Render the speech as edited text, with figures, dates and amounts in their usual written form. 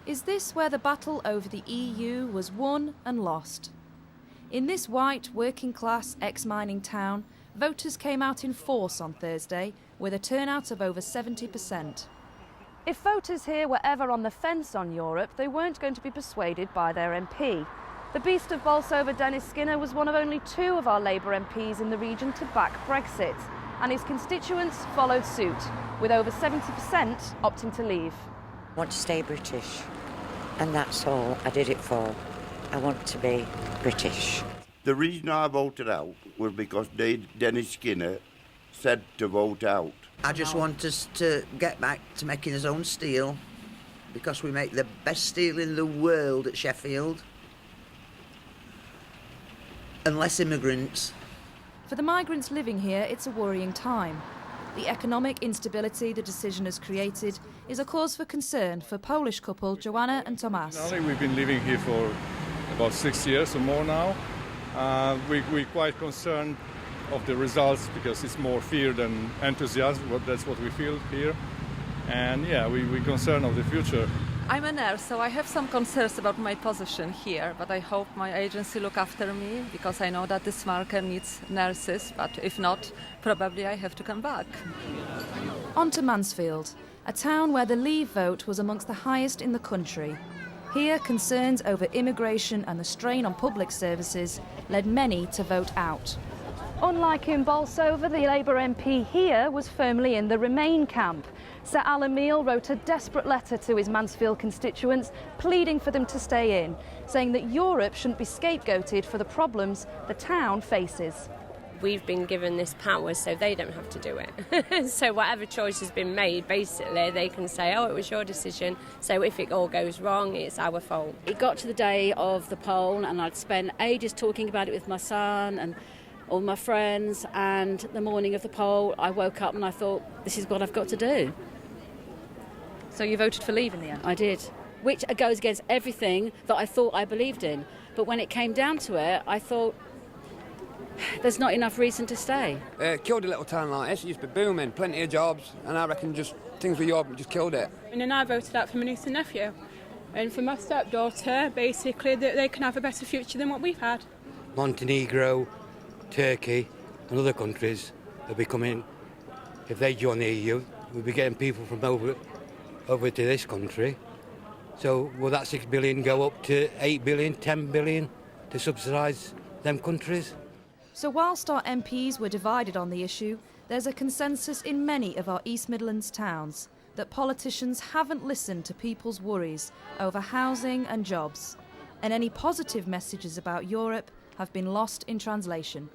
Is this where the battle over the EU was won and lost? In this white, working-class, ex-mining town, voters came out in force on Thursday with a turnout of over 70%. If voters here were ever on the fence on Europe, they weren't going to be persuaded by their MP. The beast of Bolsover, Dennis Skinner, was one of only 2 of our Labour MPs in the region to back Brexit, and his constituents followed suit, with over 70% opting to leave. I want to stay British, and that's all I did it for. I want to be British. The reason I voted out was because Dennis Skinner said to vote out. I just want us to get back to making his own steel, because we make the best steel in the world at Sheffield. And less immigrants. For the migrants living here, it's a worrying time. The economic instability the decision has created is a cause for concern for Polish couple Joanna and Tomas. We've been living here for about 6 years or more now. We're quite concerned of the results because it's more fear than enthusiasm. That's what we feel here. And yeah, we're concerned of the future. I'm a nurse, so I have some concerns about my position here, but I hope my agency look after me because I know that this market needs nurses, but if not, probably I have to come back. On to Mansfield, a town where the Leave vote was amongst the highest in the country. Here, concerns over immigration and the strain on public services led many to vote out. Unlike in Bolsover, the Labour MP here was firmly in the Remain camp. Sir Alan Meal wrote a desperate letter to his Mansfield constituents, pleading for them to stay in, saying that Europe shouldn't be scapegoated for the problems the town faces. We've been given this power so they don't have to do it. So whatever choice has been made, basically, they can say, oh, it was your decision, so if it all goes wrong, it's our fault. It got to the day of the poll and I'd spent ages talking about it with my son and all my friends, and the morning of the poll I woke up and I thought, this is what I've got to do. So you voted for Leave in the end? I did, which goes against everything that I thought I believed in. But when it came down to it, I thought, there's not enough reason to stay. Killed a little town like this. It used to be booming, plenty of jobs, and I reckon just things with Europe just killed it. And then I voted out for my niece and nephew. And for my stepdaughter, basically, that they can have a better future than what we've had. Montenegro, Turkey and other countries will be coming. If they join the EU, we'll be getting people from over to this country. So will that 6 billion go up to 8 billion, 10 billion to subsidise them countries? So whilst our MPs were divided on the issue, there's a consensus in many of our East Midlands towns that politicians haven't listened to people's worries over housing and jobs, and any positive messages about Europe have been lost in translation.